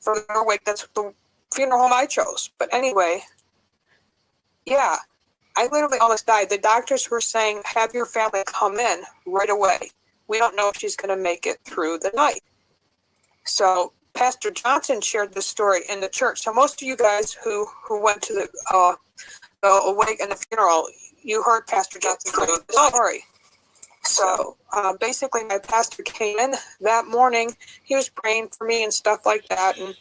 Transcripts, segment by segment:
for their wake. That's the funeral home I chose. But anyway, yeah, I literally almost died. The doctors were saying, have your family come in right away. We don't know if she's going to make it through the night. So Pastor Johnson shared this story in the church. So most of you guys who went to the wake and the funeral, you heard Pastor Johnson tell the story. So basically, my pastor came in that morning. He was praying for me and stuff like that, and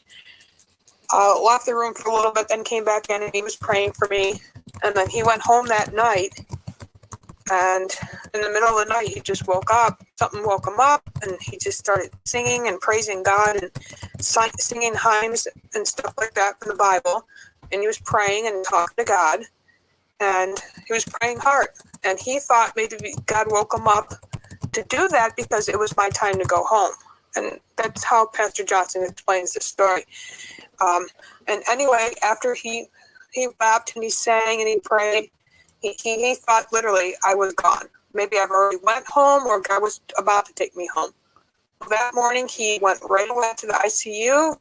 left the room for a little bit, then came back in and he was praying for me. And then he went home that night, and in the middle of the night, he just woke up. Something woke him up, and he just started singing and praising God and singing hymns and stuff like that from the Bible. And he was praying and talking to God, and he was praying hard. And he thought maybe God woke him up to do that because it was my time to go home. And that's how Pastor Johnson explains the story. And anyway, after he wept and he sang and he prayed, he thought literally I was gone. Maybe I've already went home or God was about to take me home. That morning, he went right away to the ICU,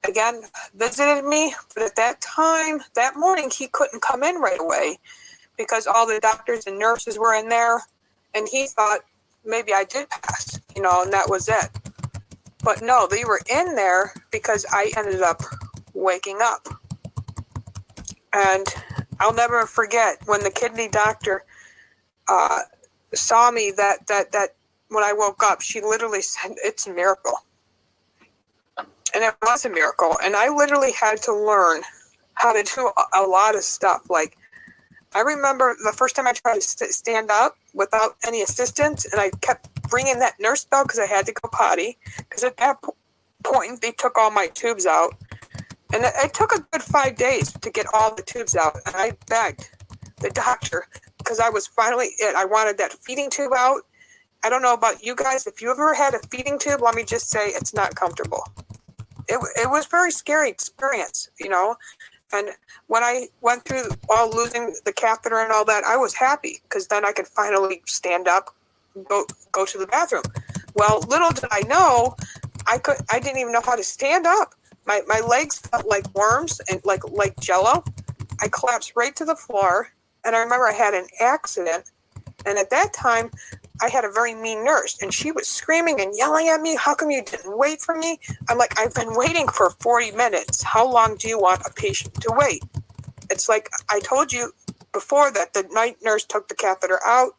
again, visited me. But at that time, that morning, he couldn't come in right away because all the doctors and nurses were in there. And he thought maybe I did pass, and that was it. But no, they were in there because I ended up waking up. And I'll never forget when the kidney doctor saw me that when I woke up, she literally said, it's a miracle. And it was a miracle. And I literally had to learn how to do a lot of stuff. Like, I remember the first time I tried to stand up without any assistance, and I kept ringing that nurse bell because I had to go potty. Because at that point, they took all my tubes out. And it took a good 5 days to get all the tubes out. And I begged the doctor, because I was finally it. I wanted that feeding tube out. I don't know about you guys. If you ever had a feeding tube, let me just say it's not comfortable. It was a very scary experience, And when I went through all losing the catheter and all that, I was happy because then I could finally stand up, go to the bathroom. Well, little did I know, I didn't even know how to stand up. My legs felt like worms and like jello. I collapsed right to the floor, and I remember I had an accident. And at that time, I had a very mean nurse, and she was screaming and yelling at me. How come you didn't wait for me? I'm like, I've been waiting for 40 minutes. How long do you want a patient to wait? It's like I told you before that the night nurse took the catheter out,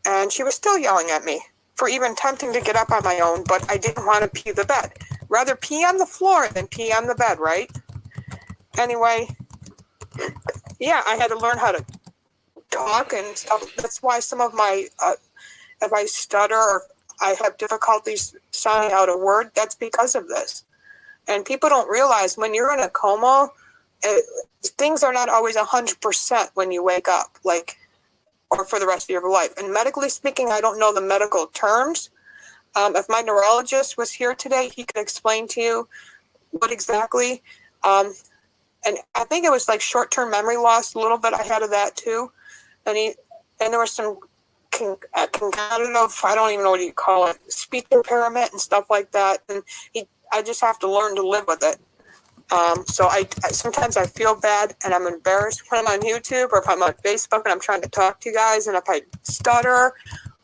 and she was still yelling at me for even attempting to get up on my own, but I didn't want to pee the bed. Rather pee on the floor than pee on the bed, right? Anyway, yeah, I had to learn how to talk and stuff. That's why some of my, if I stutter or I have difficulties sounding out a word, that's because of this. And people don't realize when you're in a coma, things are not always 100% when you wake up, or for the rest of your life. And medically speaking, I don't know the medical terms. If my neurologist was here today, he could explain to you what exactly. And I think it was like short-term memory loss, a little bit I had of that too. And there was some cognitive, I don't even know what you call it, speech impairment and stuff like that. And I just have to learn to live with it. So I sometimes I feel bad and I'm embarrassed when I'm on YouTube or if I'm on Facebook and I'm trying to talk to you guys, and if I stutter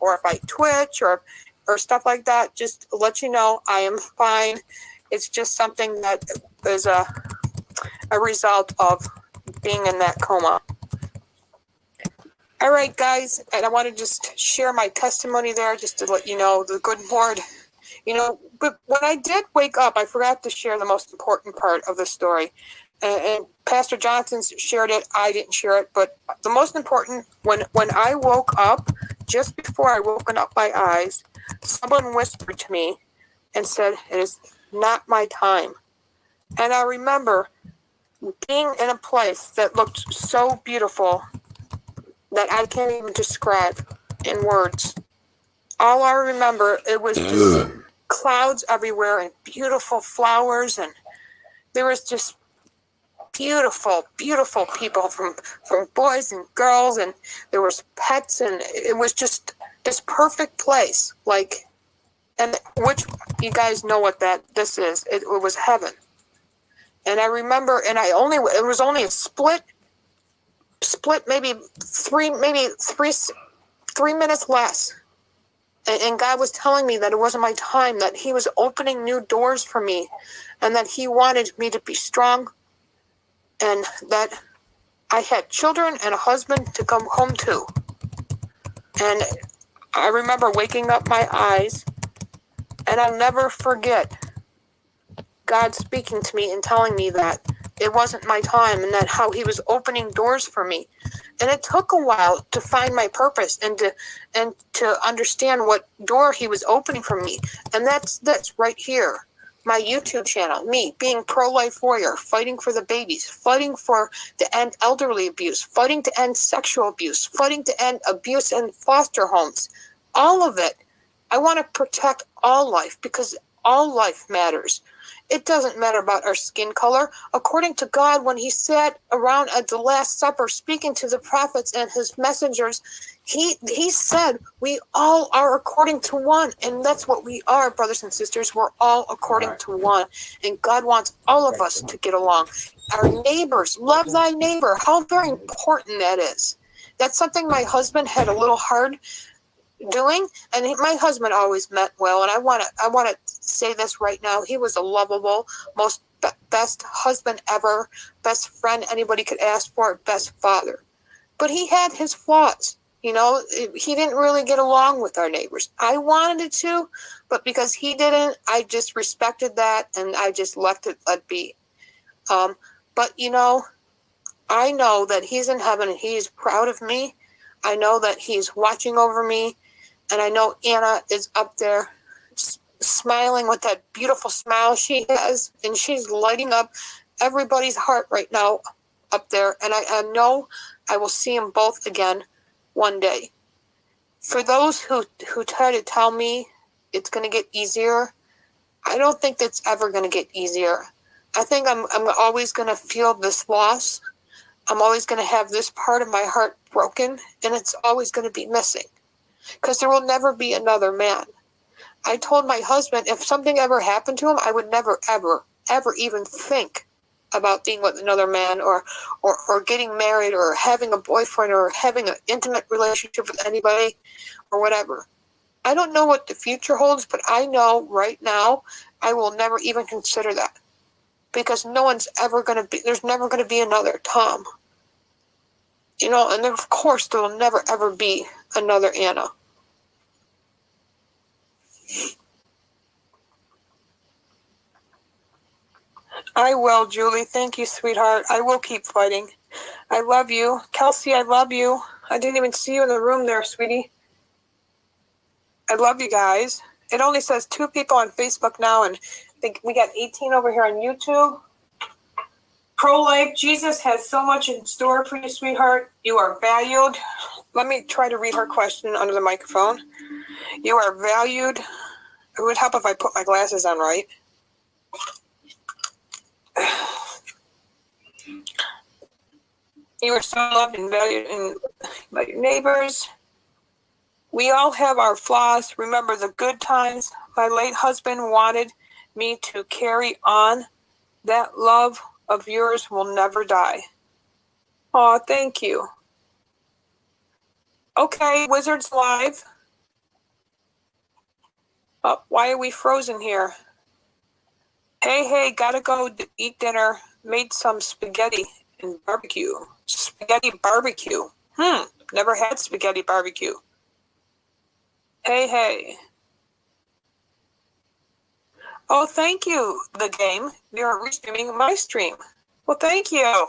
or if I twitch or stuff like that, just to let you know I am fine. It's just something that is a result of being in that coma. All right, guys, and I want to just share my testimony there just to let you know the good Lord. But when I did wake up, I forgot to share the most important part of the story. And Pastor Johnson shared it. I didn't share it. But the most important, when I woke up, just before I woken up my eyes, someone whispered to me and said, it is not my time. And I remember being in a place that looked so beautiful that I can't even describe in words. All I remember, it was just clouds everywhere and beautiful flowers, and there was just beautiful, beautiful people from boys and girls, and there was pets, and it was just this perfect place. Like, And which, you guys know what this is. It was heaven. And I remember, and it was only a split, maybe three minutes less. And God was telling me that it wasn't my time, that he was opening new doors for me, and that he wanted me to be strong, and that I had children and a husband to come home to. And I remember waking up my eyes, and I'll never forget God speaking to me and telling me that it wasn't my time, and that how he was opening doors for me. And it took a while to find my purpose and to understand what door he was opening for me. And that's right here. My YouTube channel, me being pro-life warrior, fighting for the babies, fighting to end elderly abuse, fighting to end sexual abuse, fighting to end abuse in foster homes. All of it. I want to protect all life because all life matters. It doesn't matter about our skin color. According to God, when he sat around at the Last Supper speaking to the prophets and his messengers, he said we all are according to one. And that's what we are, brothers and sisters. We're all according to one. And God wants all of us to get along. Our neighbors, love thy neighbor. How very important that is. That's something my husband had a little hard doing, and my husband always meant well, and I want to say this right now. He was a lovable, best husband ever, best friend anybody could ask for, best father. But he had his flaws. He didn't really get along with our neighbors. I wanted to, but because he didn't, I just respected that, and I just let be. But I know that he's in heaven, and he is proud of me. I know that he's watching over me. And I know Anna is up there smiling with that beautiful smile she has. And she's lighting up everybody's heart right now up there. And I know I will see them both again one day. For those who try to tell me it's going to get easier, I don't think that's ever going to get easier. I think I'm always going to feel this loss. I'm always going to have this part of my heart broken. And it's always going to be missing. Because there will never be another man. I told my husband if something ever happened to him, I would never, ever, ever even think about being with another man or getting married or having a boyfriend or having an intimate relationship with anybody or whatever. I don't know what the future holds, but I know right now I will never even consider that. Because there's never going to be another Tom. And of course there will never, ever be another Anna. I will, Julie. Thank you, sweetheart. I will keep fighting. I love you. Kelsey, I love you. I didn't even see you in the room there, sweetie. I love you guys. It only says 2 people on Facebook now, and I think we got 18 over here on YouTube. Pro-life, Jesus has so much in store for you, sweetheart. You are valued. Let me try to read her question under the microphone. You are valued. It would help if I put my glasses on right. You are so loved and valued by your neighbors. We all have our flaws. Remember the good times. My late husband wanted me to carry on. That love of yours will never die. Aw, thank you. Okay, Wizards Live. Oh, why are we frozen here? Hey, gotta go eat dinner. Made some spaghetti and barbecue. Spaghetti barbecue. Never had spaghetti barbecue. Hey. Oh, thank you, TheGAME. You're restreaming my stream. Well, thank you.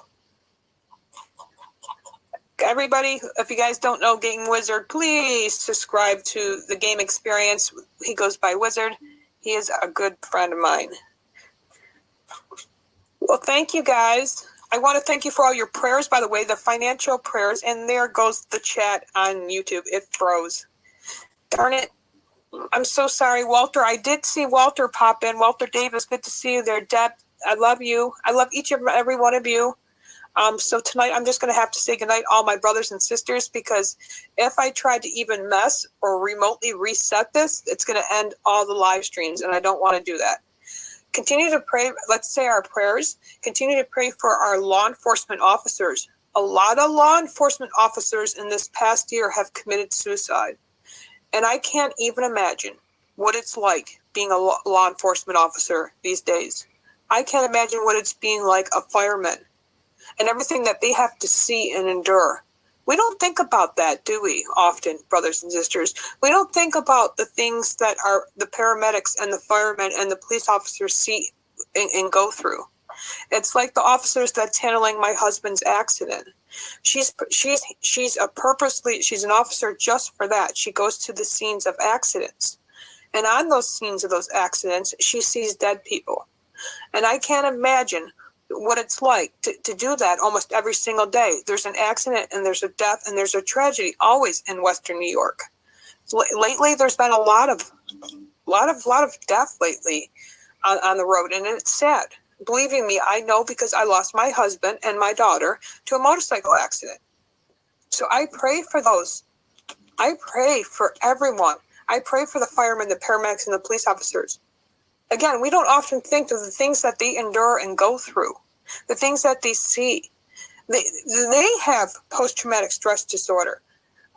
Everybody, if you guys don't know Game Wizard, please subscribe to the Game Experience. He goes by Wizard. He is a good friend of mine. Well, thank you, guys. I want to thank you for all your prayers, by the way, the financial prayers. And there goes the chat on YouTube. It froze. Darn it. I'm so sorry, Walter. I did see Walter pop in. Walter Davis, good to see you there. Deb, I love you. I love each and every one of you. So tonight I'm just going to have to say goodnight, all my brothers and sisters, because if I try to even mess or remotely reset this, it's going to end all the live streams, and I don't want to do that. Continue to pray. Let's say our prayers. Continue to pray for our law enforcement officers. A lot of law enforcement officers in this past year have committed suicide. And I can't even imagine what it's like being a law enforcement officer these days. I can't imagine what it's being like a fireman and everything that they have to see and endure. We don't think about that, do we, often, brothers and sisters? We don't think about the things that are the paramedics and the firemen and the police officers see and go through. It's like the officers that's handling my husband's accident. She's an officer just for that. She goes to the scenes of accidents. And on those scenes of those accidents, she sees dead people. And I can't imagine what it's like to do that almost every single day. There's an accident and there's a death and there's a tragedy always in Western New York. Lately, there's been a lot of death lately on the road, and it's sad. Believing me, I know, because I lost my husband and my daughter to a motorcycle accident. So I pray for those. I pray for everyone. I pray for the firemen, the paramedics, and the police officers. Again, we don't often think of the things that they endure and go through, the things that they see. They have post-traumatic stress disorder.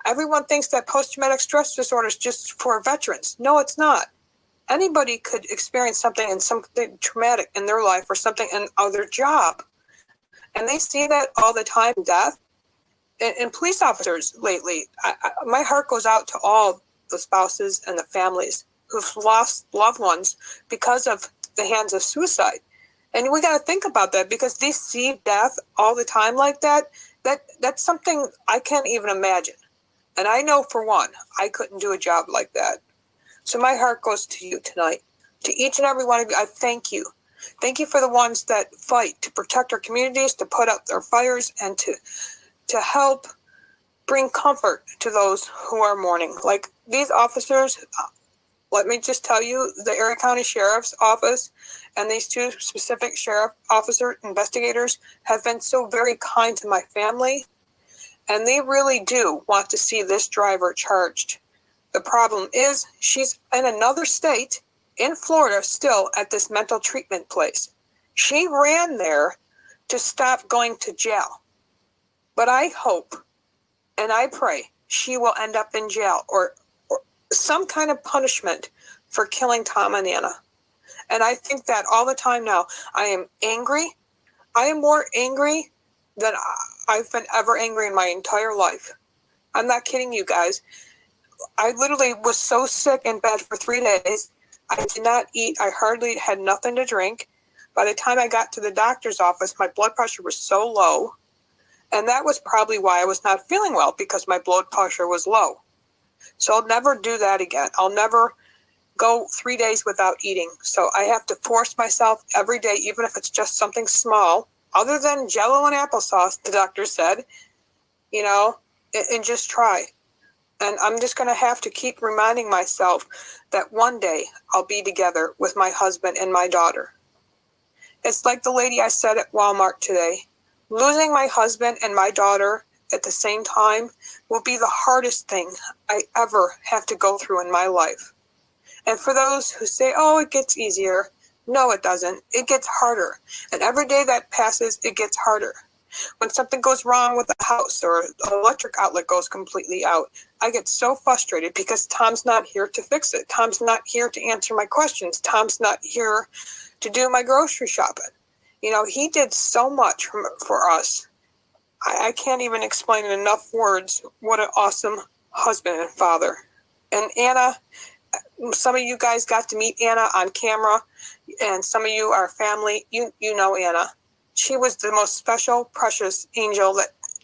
Everyone thinks that post-traumatic stress disorder is just for veterans. No, it's not. Anybody could experience something traumatic in their life or something in their job. And they see that all the time, death. And police officers lately, my heart goes out to all the spouses and the families who've lost loved ones because of the hands of suicide. And we got to think about that, because they see death all the time like that. That's something I can't even imagine. And I know, for one, I couldn't do a job like that. So my heart goes to you tonight. To each and every one of you, I thank you. Thank you for the ones that fight to protect our communities, to put out their fires, and to help bring comfort to those who are mourning. Like these officers, let me just tell you, the Erie County Sheriff's Office and these two specific sheriff officer investigators have been so very kind to my family, and they really do want to see this driver charged. The problem is she's in another state, in Florida, still at this mental treatment place. She ran there to stop going to jail. But I hope and I pray she will end up in jail or some kind of punishment for killing Tom and Anna. And I think that all the time now. I am angry. I am more angry than I've been ever angry in my entire life. I'm not kidding you guys. I literally was so sick in bed for 3 days. I did not eat. I hardly had nothing to drink. By the time I got to the doctor's office, my blood pressure was so low. And that was probably why I was not feeling well, because my blood pressure was low. So I'll never do that again. I'll never go 3 days without eating. So I have to force myself every day, even if it's just something small, other than Jell-O and applesauce, the doctor said, and just try. And I'm just going to have to keep reminding myself that one day I'll be together with my husband and my daughter. It's like the lady I said at Walmart today. Losing my husband and my daughter at the same time will be the hardest thing I ever have to go through in my life. And for those who say, oh, it gets easier, no, it doesn't. It gets harder. And every day that passes, it gets harder. When something goes wrong with the house or the electric outlet goes completely out, I get so frustrated because Tom's not here to fix it. Tom's not here to answer my questions. Tom's not here to do my grocery shopping. He did so much for us. I can't even explain in enough words what an awesome husband and father. And Anna, some of you guys got to meet Anna on camera, and some of you are family. You know Anna. She was the most special, precious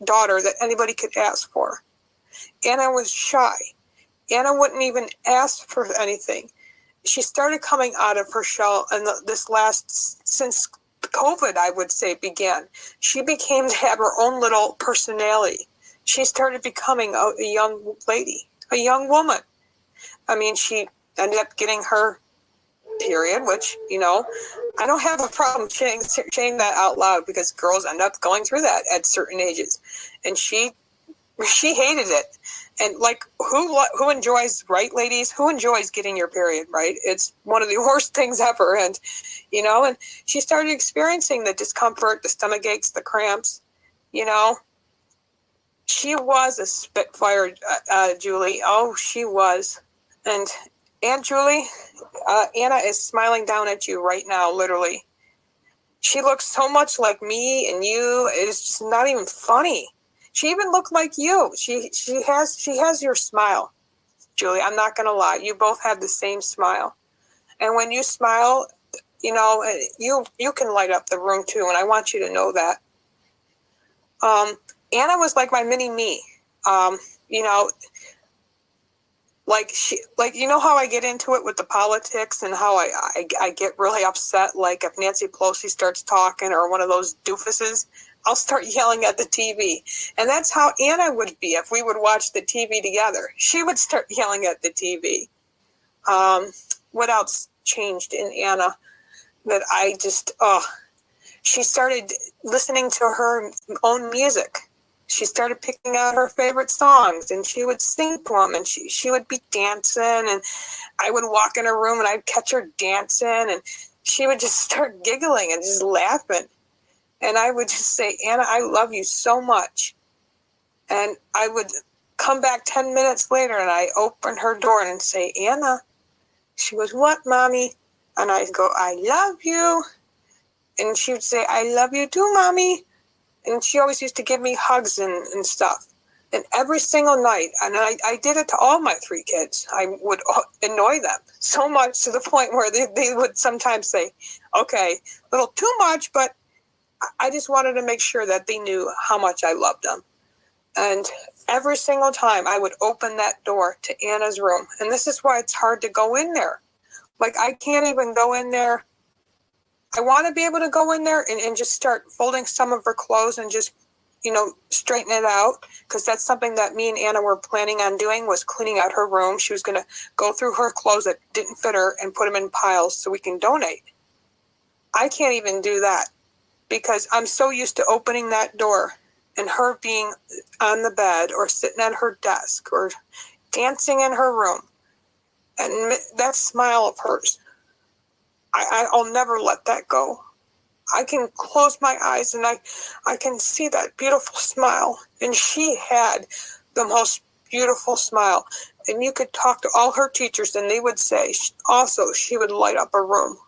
daughter that anybody could ask for. Anna was shy. Anna wouldn't even ask for anything. She started coming out of her shell since COVID, I would say, began. She became to have her own little personality. She started becoming a young lady, a young woman. I mean, she ended up getting her period, which, I don't have a problem saying that out loud because girls end up going through that at certain ages. And she hated it. And like, who enjoys, right, ladies? Who enjoys getting your period, right? It's one of the worst things ever. And, and she started experiencing the discomfort, the stomach aches, the cramps, She was a spitfire, Julie. Oh, she was. And Aunt Julie, Anna is smiling down at you right now, literally. She looks so much like me and you. It's just not even funny. She even looked like you. She has your smile, Julie. I'm not gonna lie. You both have the same smile, and when you smile, you can light up the room too. And I want you to know that. Anna was like my mini me. How I get into it with the politics and how I get really upset. Like if Nancy Pelosi starts talking or one of those doofuses, I'll start yelling at the TV. And that's how Anna would be if we would watch the TV together. She would start yelling at the TV. What else changed in Anna that I just, she started listening to her own music. She started picking out her favorite songs and she would sing to them and she would be dancing and I would walk in her room and I'd catch her dancing and she would just start giggling and just laughing. And I would just say, Anna, I love you so much. And I would come back 10 minutes later and I open her door and say, Anna. She goes, what, Mommy? And I go, I love you. And she would say, I love you too, Mommy. And she always used to give me hugs and stuff. And every single night, and I did it to all my 3 kids, I would annoy them so much to the point where they would sometimes say, okay, a little too much, but I just wanted to make sure that they knew how much I loved them. And every single time I would open that door to Anna's room. And this is why it's hard to go in there. Like, I can't even go in there. I want to be able to go in there and just start folding some of her clothes and just, straighten it out. Because that's something that me and Anna were planning on doing, was cleaning out her room. She was going to go through her clothes that didn't fit her and put them in piles so we can donate. I can't even do that because I'm so used to opening that door and her being on the bed or sitting at her desk or dancing in her room. And that smile of hers, I'll never let that go. I can close my eyes and I can see that beautiful smile. And she had the most beautiful smile. And you could talk to all her teachers and they would say also she would light up a room.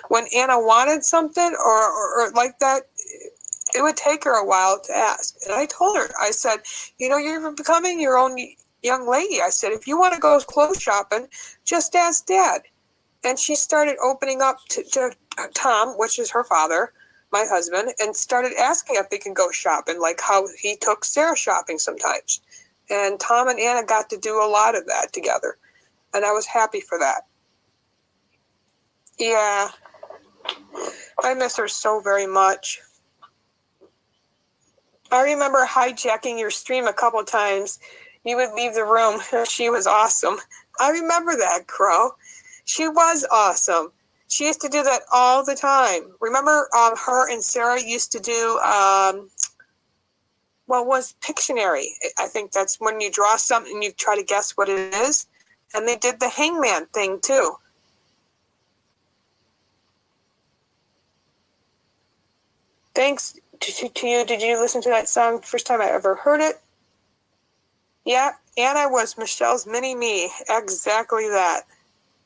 When Anna wanted something or like that, it would take her a while to ask. And I told her, I said, you're becoming your own young lady. I said, if you want to go clothes shopping, just ask Dad. And she started opening up to Tom, which is her father, my husband, and started asking if they can go shopping, like how he took Sarah shopping sometimes. And Tom and Anna got to do a lot of that together. And I was happy for that. Yeah, I miss her so very much. I remember hijacking your stream a couple times. You would leave the room. She was awesome. I remember that, Crow. She was awesome. She used to do that all the time. Remember her and Sarah used to do, was Pictionary. I think that's when you draw something and you try to guess what it is. And they did the hangman thing too. Thanks to you. Did you listen to that song first time I ever heard it? Yeah, Anna was Michelle's mini-me. Exactly that.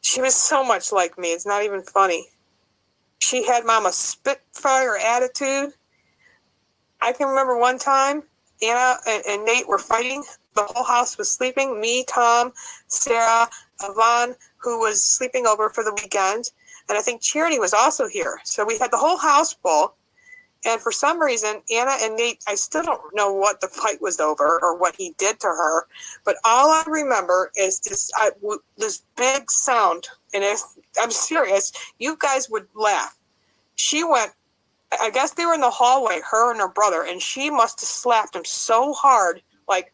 She was so much like me. It's not even funny. She had Mama's spitfire attitude. I can remember one time Anna and Nate were fighting. The whole house was sleeping. Me, Tom, Sarah, Yvonne, who was sleeping over for the weekend. And I think Charity was also here. So we had the whole house full. And for some reason, Anna and Nate, I still don't know what the fight was over or what he did to her, but all I remember is this big sound. And I'm serious, you guys would laugh. She went, I guess they were in the hallway, her and her brother, and she must have slapped him so hard, like,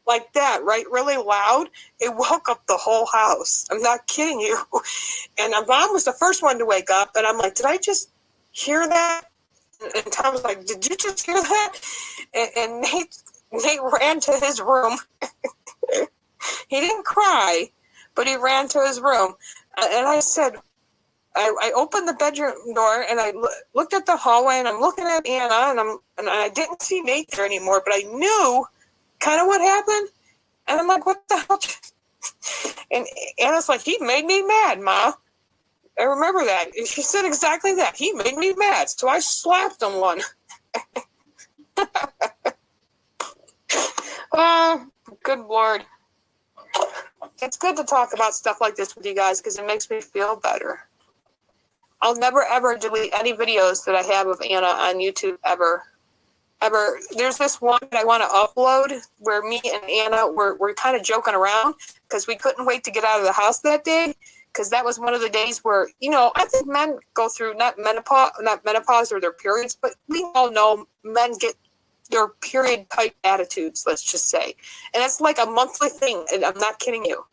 like that, right? Really loud. It woke up the whole house. I'm not kidding you. And my mom was the first one to wake up. And I'm like, did I just hear that? And Tom was like, did you just hear that? And Nate ran to his room. He didn't cry, but he ran to his room. And I said, I opened the bedroom door and I looked at the hallway and I'm looking at Anna and I didn't see Nate there anymore, but I knew kind of what happened. And I'm like, what the hell? And Anna's like, he made me mad, Ma. I remember that. And she said exactly that. He made me mad. So I slapped him one. Oh, good Lord. It's good to talk about stuff like this with you guys because it makes me feel better. I'll never, ever delete any videos that I have of Anna on YouTube, ever. There's this one that I want to upload where me and Anna were kind of joking around because we couldn't wait to get out of the house that day because that was one of the days where, you know, I think men go through not menopause or their periods, but we all know men get their period type attitudes, let's just say. And it's like a monthly thing, and I'm not kidding you.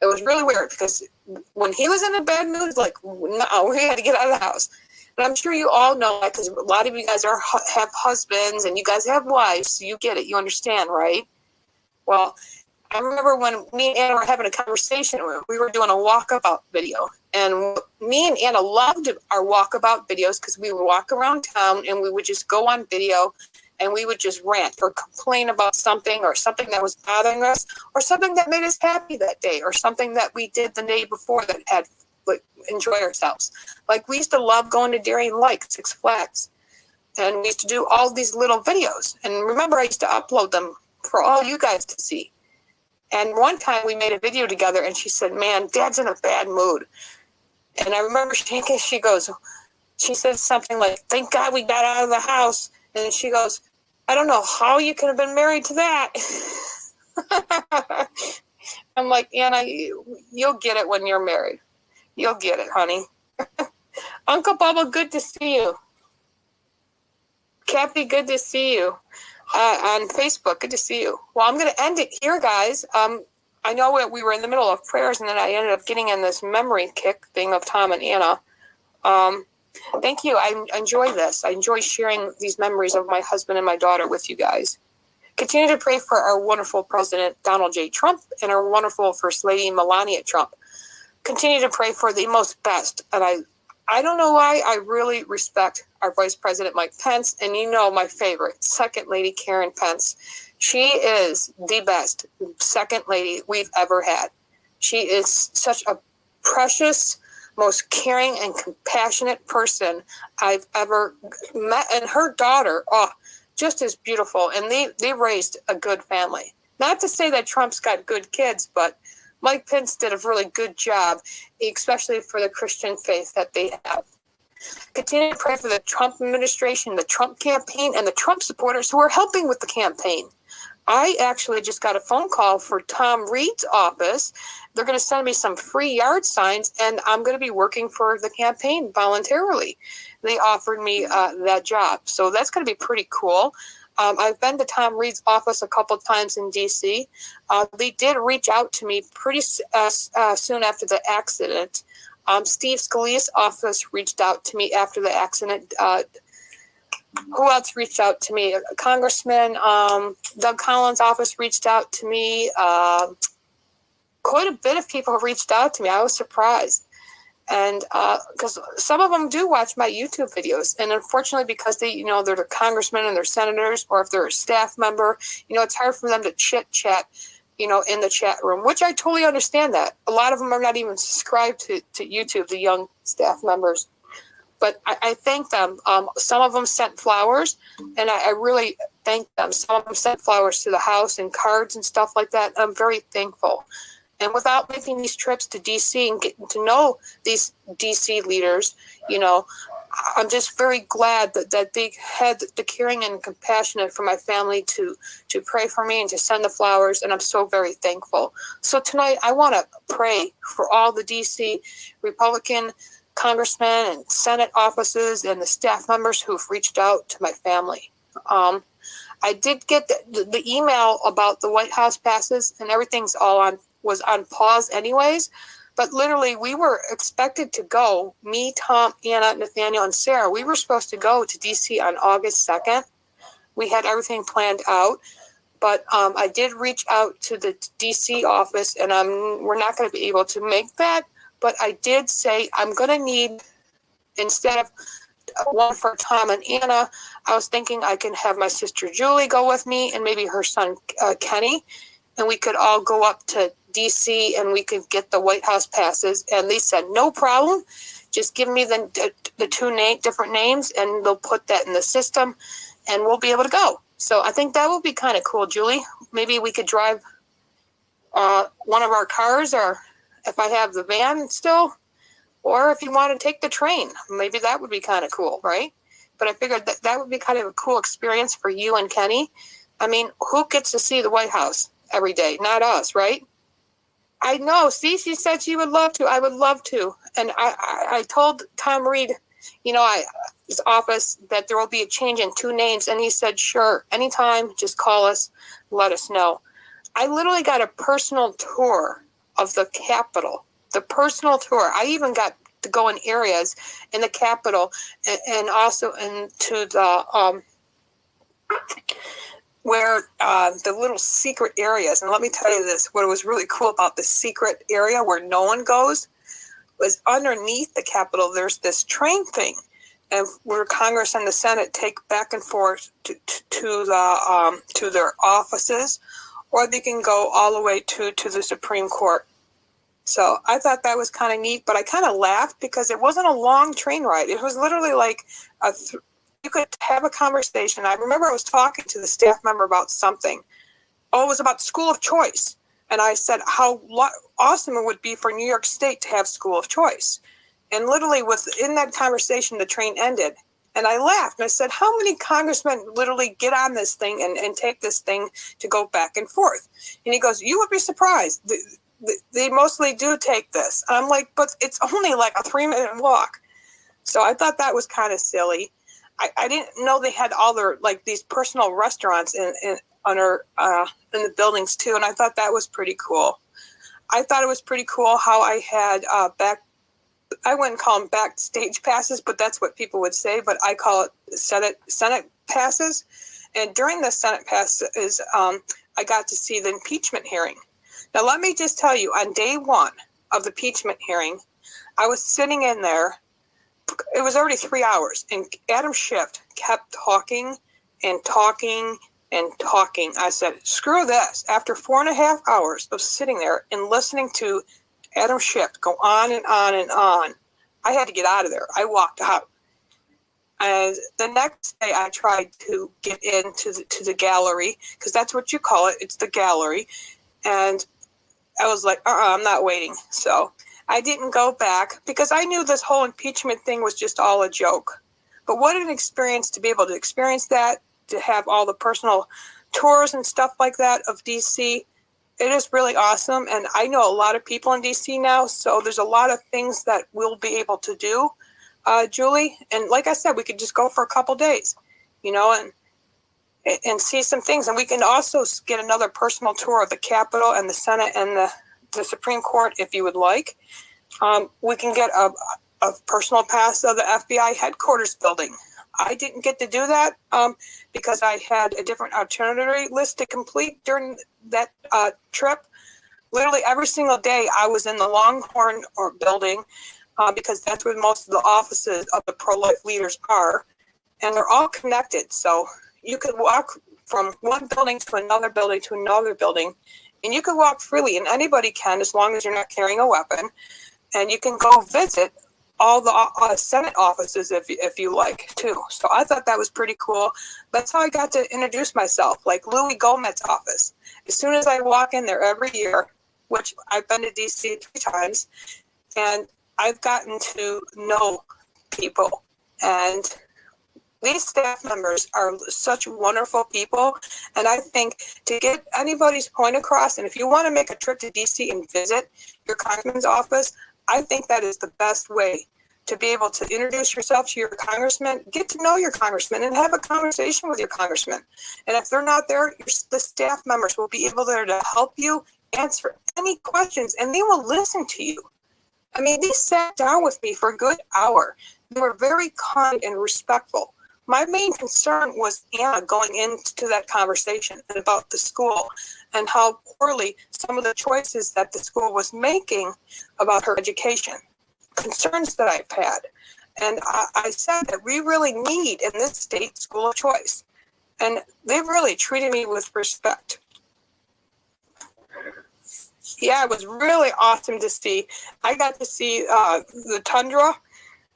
It was really weird because when he was in a bad mood, like, no, we had to get out of the house. And I'm sure you all know that because a lot of you guys have husbands and you guys have wives, so you get it. You understand, right? Well, I remember when me and Anna were having a conversation, we were doing a walkabout video. And me and Anna loved our walkabout videos because we would walk around town and we would just go on video and we would just rant or complain about something or something that was bothering us or something that made us happy that day or something that we did the day before that had like enjoy ourselves. Like we used to love going to Darien Lake, Six Flags. And we used to do all these little videos. And remember, I used to upload them for all you guys to see. And one time we made a video together and she said, man, Dad's in a bad mood. And I remember she said something like, thank God we got out of the house. And she goes, I don't know how you could have been married to that. I'm like, Anna, you'll get it when you're married. You'll get it, honey. Uncle Bubba, good to see you. Kathy, good to see you. On Facebook, good to see you. Well, I'm going to end it here, guys. I know we were in the middle of prayers, and then I ended up getting in this memory kick thing of Tom and Anna. Thank you. I enjoy this. I enjoy sharing these memories of my husband and my daughter with you guys. Continue to pray for our wonderful President Donald J. Trump and our wonderful First Lady Melania Trump. Continue to pray for the most best. And I don't know why I really respect our Vice President Mike Pence, and you know my favorite, Second Lady Karen Pence. She is the best Second Lady we've ever had. She is such a precious, most caring and compassionate person I've ever met. And her daughter, just as beautiful. And they raised a good family. Not to say that Trump's got good kids, but Mike Pence did a really good job, especially for the Christian faith that they have. Continue to pray for the Trump administration, the Trump campaign, and the Trump supporters who are helping with the campaign. I actually just got a phone call for Tom Reed's office. They're going to send me some free yard signs, and I'm going to be working for the campaign voluntarily. They offered me that job, so that's going to be pretty cool. I've been to Tom Reed's office a couple times in D.C. They did reach out to me pretty soon after the accident. Steve Scalia's office reached out to me after the accident. Who else reached out to me? Congressman Doug Collins' office reached out to me. Quite a bit of people have reached out to me. I was surprised. And because some of them do watch my YouTube videos. And unfortunately, because they're the congressmen and they're senators, or if they're a staff member, it's hard for them to chit-chat, in the chat room, which I totally understand that. A lot of them are not even subscribed to YouTube, the young staff members. But I thank them. Some of them sent flowers, and I really thank them. Some of them sent flowers to the house and cards and stuff like that. I'm very thankful. And without making these trips to D.C. and getting to know these D.C. leaders, I'm just very glad that they had the caring and compassionate for my family to pray for me and to send the flowers, and I'm so very thankful. So tonight I want to pray for all the D.C. Republican congressmen and Senate offices and the staff members who've reached out to my family. I did get the email about the White House passes, and everything's was on pause anyways. But literally, we were expected to go, me, Tom, Anna, Nathaniel, and Sarah. We were supposed to go to DC on August 2nd. We had everything planned out. But I did reach out to the DC office, and we're not going to be able to make that. But I did say I'm going to need, instead of one for Tom and Anna, I was thinking I can have my sister Julie go with me and maybe her son Kenny, and we could all go up to DC and we could get the White House passes. And they said, no problem. Just give me the two different names and they'll put that in the system and we'll be able to go. So I think that would be kind of cool, Julie. Maybe we could drive one of our cars, or if I have the van still, or if you want to take the train, maybe that would be kind of cool, right? But I figured that would be kind of a cool experience for you and Kenny. I mean, who gets to see the White House every day? Not us, right? I know. Cece said she would love to. I would love to. And I told Tom Reed, his office, that there will be a change in 2 names. And he said, sure, anytime, just call us, let us know. I literally got a personal tour of the Capitol. The personal tour. I even got to go in areas in the Capitol and also into the where the little secret areas. And let me tell you this, what was really cool about the secret area where no one goes was underneath the Capitol, there's this train thing, and where Congress and the Senate take back and forth to their offices, or they can go all the way to the Supreme Court. So I thought that was kind of neat, but I kind of laughed because it wasn't a long train ride. It was literally like you could have a conversation. I remember I was talking to the staff member about something. Oh, it was about school of choice. And I said how awesome it would be for New York State to have school of choice. And literally within that conversation, the train ended. And I laughed and I said, how many congressmen literally get on this thing and take this thing to go back and forth? And he goes, you would be surprised. They mostly do take this. And I'm like, but it's only like a 3-minute walk. So I thought that was kind of silly. I didn't know they had all their, like, these personal restaurants in the buildings too. And I thought that was pretty cool. I thought it was pretty cool how I had I wouldn't call them backstage passes, but that's what people would say. But I call it Senate passes. And during the Senate passes, I got to see the impeachment hearing. Now, let me just tell you, on day 1 of the impeachment hearing, I was sitting in there. It was already 3 hours, and Adam Schiff kept talking and talking and talking. I said, screw this. After 4.5 hours of sitting there and listening to Adam Schiff go on and on and on, I had to get out of there. I walked out. And the next day, I tried to get into the gallery, because that's what you call it. It's the gallery. And I was like, I'm not waiting. So I didn't go back because I knew this whole impeachment thing was just all a joke. But what an experience to be able to experience that, to have all the personal tours and stuff like that of DC. It is really awesome. And I know a lot of people in DC now, so there's a lot of things that we'll be able to do, Julie. And like I said, we could just go for a couple days, and see some things. And we can also get another personal tour of the Capitol and the Senate and the Supreme Court if you would like. We can get a personal pass of the FBI headquarters building. I didn't get to do that because I had a different itinerary list to complete during that trip. Literally every single day I was in the Longhorn building because that's where most of the offices of the pro-life leaders are. And they're all connected. So you could walk from one building to another building to another building. And you can walk freely, and anybody can as long as you're not carrying a weapon. And you can go visit all the Senate offices if you like, too. So I thought that was pretty cool. That's how I got to introduce myself, like Louis Gomez's office. As soon as I walk in there every year, which I've been to D.C. 3 times, and I've gotten to know people. And these staff members are such wonderful people, and I think to get anybody's point across, and if you want to make a trip to DC and visit your congressman's office, I think that is the best way to be able to introduce yourself to your congressman, get to know your congressman and have a conversation with your congressman. And if they're not there, the staff members will be able there to help you answer any questions, and they will listen to you. I mean, they sat down with me for a good hour. They were very kind and respectful. My main concern was Anna going into that conversation and about the school and how poorly some of the choices that the school was making about her education, concerns that I've had. And I said that we really need in this state school of choice. And they really treated me with respect. Yeah, it was really awesome to see. I got to see the tundra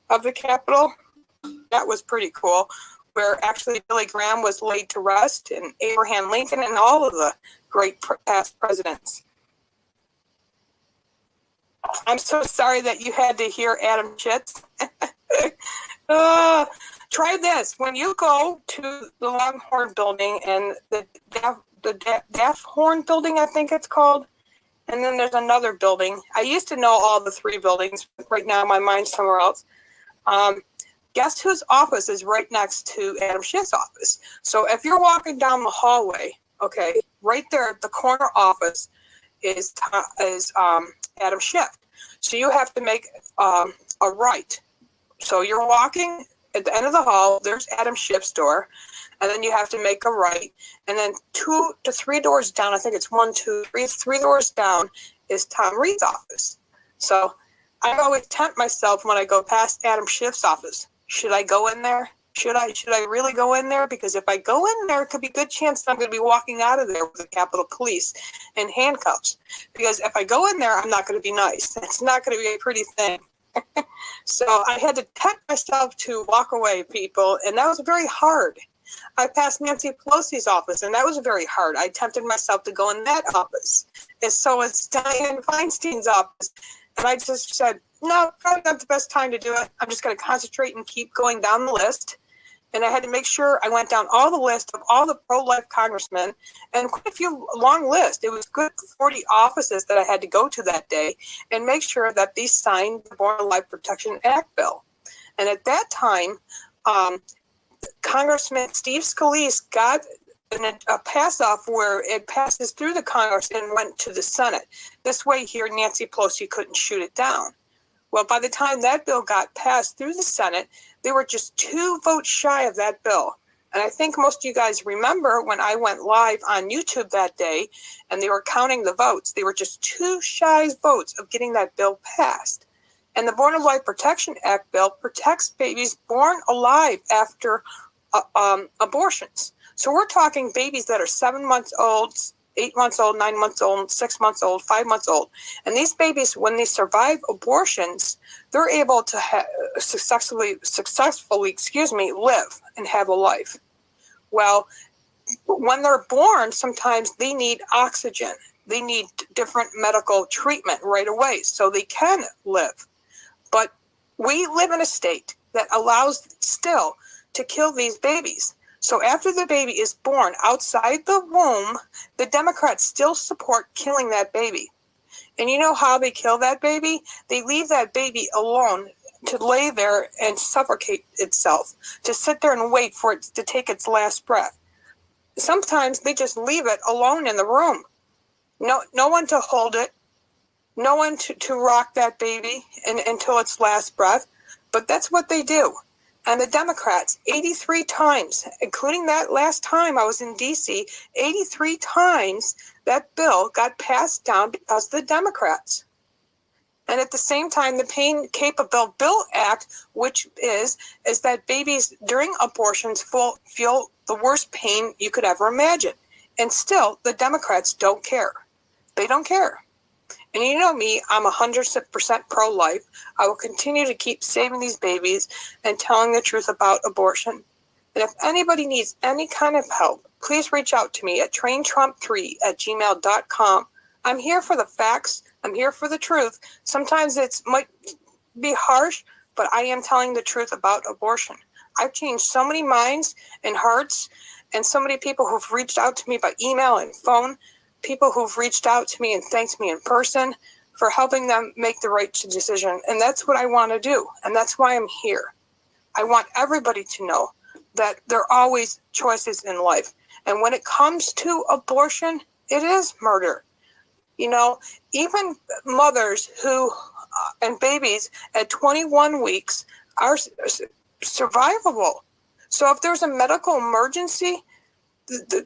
of the Capitol. That was pretty cool, where actually Billy Graham was laid to rest, and Abraham Lincoln, and all of the great past presidents. I'm so sorry that you had to hear Adam Chitz. Try this. When you go to the Longhorn building and the Deaf Horn building, I think it's called, and then there's another building. I used to know all the three buildings, but right now my mind's somewhere else. Guess whose office is right next to Adam Schiff's office? So if you're walking down the hallway, okay, right there at the corner office is Adam Schiff. So you have to make a right. So you're walking at the end of the hall, there's Adam Schiff's door, and then you have to make a right. And then 2 to 3 doors down, I think it's 1, 2, 3, 3 doors down is Tom Reed's office. So I always tempt myself when I go past Adam Schiff's office. Should I go in there? Should I really go in there? Because if I go in there, it could be a good chance that I'm going to be walking out of there with the Capitol Police in handcuffs. Because if I go in there, I'm not going to be nice. It's not going to be a pretty thing. So I had to tempt myself to walk away, people, and that was very hard. I passed Nancy Pelosi's office, and that was very hard. I tempted myself to go in that office. And so it's Dianne Feinstein's office. And I just said, no, probably not the best time to do it. I'm just going to concentrate and keep going down the list. And I had to make sure I went down all the list of all the pro-life congressmen, and quite a few long list. It was good 40 offices that I had to go to that day and make sure that they signed the Born Life Protection Act bill. And at that time, Congressman Steve Scalise got a pass-off where it passes through the Congress and went to the Senate. This way here, Nancy Pelosi couldn't shoot it down. Well, by the time that bill got passed through the Senate, they were just 2 votes shy of that bill. And I think most of you guys remember when I went live on YouTube that day and they were counting the votes, they were just 2 shy votes of getting that bill passed. And the Born Life Protection Act bill protects babies born alive after abortions. So we're talking babies that are 7 months old, 8 months old, 9 months old, 6 months old, 5 months old. And these babies, when they survive abortions, they're able to successfully, live and have a life. Well, when they're born, sometimes they need oxygen. They need different medical treatment right away so they can live. But we live in a state that allows still to kill these babies. So after the baby is born outside the womb, the Democrats still support killing that baby. And you know how they kill that baby? They leave that baby alone to lay there and suffocate itself, to sit there and wait for it to take its last breath. Sometimes they just leave it alone in the room. No one to hold it, no one to rock that baby until its last breath. But that's what they do. And the Democrats, 83 times, including that last time I was in D.C., 83 times that bill got passed down because of the Democrats. And at the same time, the Pain Capable Bill Act, which is that babies during abortions feel the worst pain you could ever imagine. And still, the Democrats don't care. They don't care. And you know me, I'm 100% pro-life. I will continue to keep saving these babies and telling the truth about abortion. And if anybody needs any kind of help, please reach out to me at traintrump3@gmail.com. I'm here for the facts. I'm here for the truth. Sometimes it might be harsh, but I am telling the truth about abortion. I've changed so many minds and hearts, and so many people who've reached out to me by email and phone, people who've reached out to me and thanked me in person, for helping them make the right decision. And that's what I want to do. And that's why I'm here. I want everybody to know that there are always choices in life. And when it comes to abortion, it is murder. You know, even mothers who and babies at 21 weeks are survivable. So if there's a medical emergency,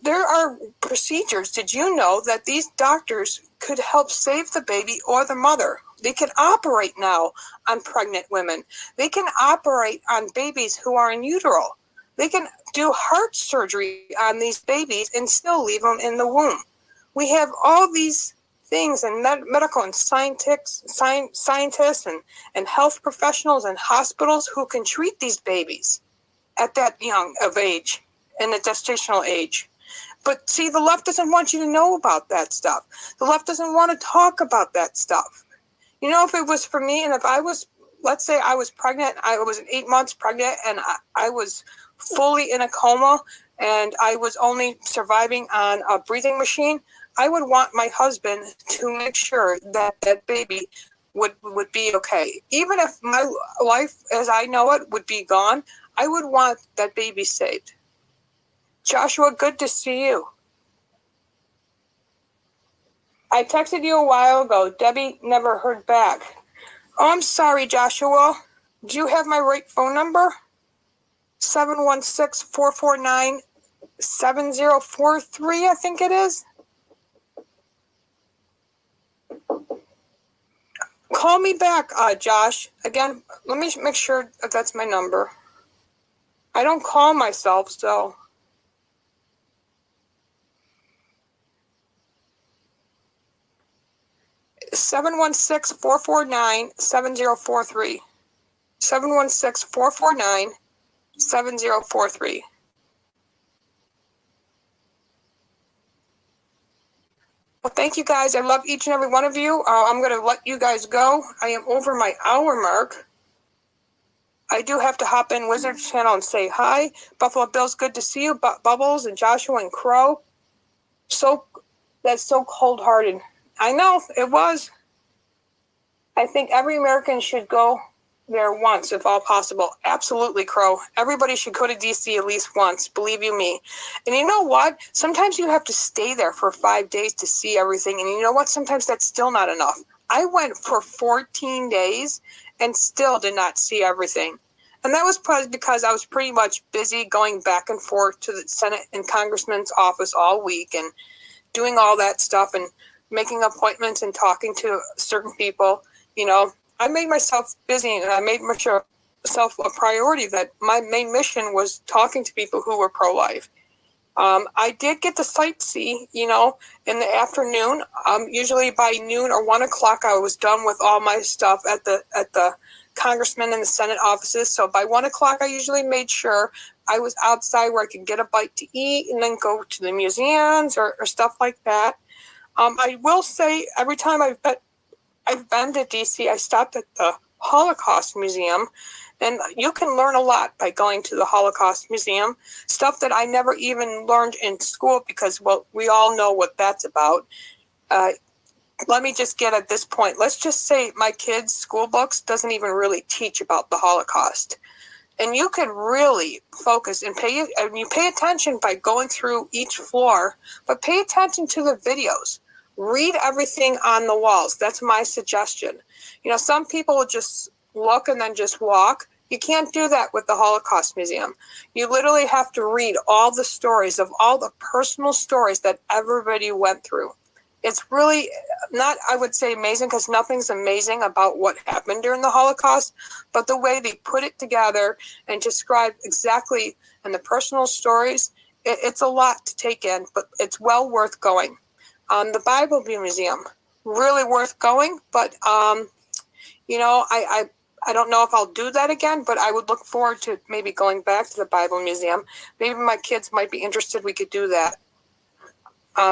there are procedures. Did you know that these doctors could help save the baby or the mother? They can operate now on pregnant women. They can operate on babies who are in utero. They can do heart surgery on these babies and still leave them in the womb. We have all these things, and medical and scientists and health professionals and hospitals who can treat these babies at that young of age, in the gestational age. But see, the left doesn't want you to know about that stuff. The left doesn't want to talk about that stuff. You know, if it was for me, and if I was, let's say I was pregnant, I was 8 months pregnant, and I was fully in a coma, and I was only surviving on a breathing machine, I would want my husband to make sure that that baby would be okay. Even if my life as I know it would be gone, I would want that baby saved. Joshua, good to see you. I texted you a while ago. Debbie never heard back. Oh, I'm sorry, Joshua. Do you have my right phone number? 716-449-7043, I think it is. Call me back, Josh. Again, let me make sure that that's my number. I don't call myself, so. Seven 716-449-7043. 716-449-7043. Well, thank you guys. I love each and every one of you. I'm going to let you guys go. I am over my hour mark. I do have to hop in Wizard's channel and say hi. Buffalo Bills, good to see you. Bubbles and Joshua and Crow. That's so cold-hearted. I know, it was. I think every American should go there once, if all possible. Absolutely, Crow. Everybody should go to D.C. at least once, believe you me. And you know what? Sometimes you have to stay there for 5 days to see everything. And you know what? Sometimes that's still not enough. I went for 14 days and still did not see everything. And that was probably because I was pretty much busy going back and forth to the Senate and Congressman's office all week and doing all that stuff and making appointments and talking to certain people. You know, I made myself busy, and I made myself a priority that my main mission was talking to people who were pro-life. I did get to sightsee, you know, in the afternoon. Usually by noon or 1 o'clock, I was done with all my stuff at the congressman and the Senate offices. So by 1 o'clock, I usually made sure I was outside where I could get a bite to eat and then go to the museums or stuff like that. I will say every time I've been to DC, I stopped at the Holocaust Museum, and you can learn a lot by going to the Holocaust Museum, stuff that I never even learned in school because, well, we all know what that's about. Let me just get at this point. Let's just say my kids' school books doesn't even really teach about the Holocaust. And you can really focus and pay attention by going through each floor, but pay attention to the videos. Read everything on the walls. That's my suggestion. You know, some people will just look and then just walk. You can't do that with the Holocaust Museum. You literally have to read all the stories of all the personal stories that everybody went through. It's really not, I would say, amazing, because nothing's amazing about what happened during the Holocaust, but the way they put it together and describe exactly and the personal stories, it's a lot to take in, but it's well worth going. The Bible Museum, really worth going, but you know, I don't know if I'll do that again, but I would look forward to maybe going back to the Bible Museum. Maybe my kids might be interested. We could do that.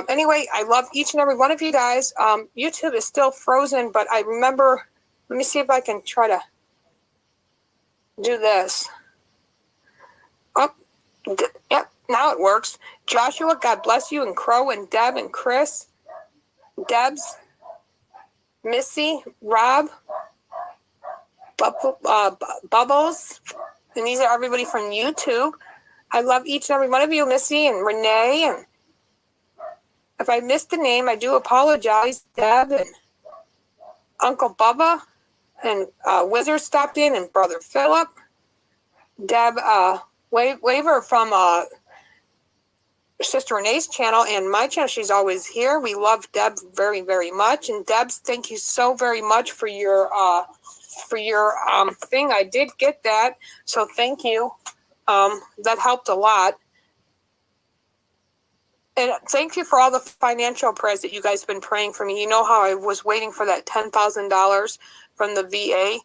Anyway, I love each and every one of you guys. YouTube is still frozen, but I remember, let me see if I can try to do this. Oh, yep, now it works. Joshua, God bless you, and Crow and Deb and Chris. Debs, Missy, Rob, Bubbles, and these are everybody from YouTube. I love each and every one of you, Missy and Renee, and if I missed a name, I do apologize. Deb and Uncle Bubba and Wizard stopped in, and Brother Philip. Deb Waver from Sister Renee's channel and my channel. She's always here. We love Deb very, very much. And Deb, thank you so very much for your thing. I did get that, so thank you. That helped a lot. And thank you for all the financial prayers that you guys have been praying for me. You know how I was waiting for that $10,000 from the VA?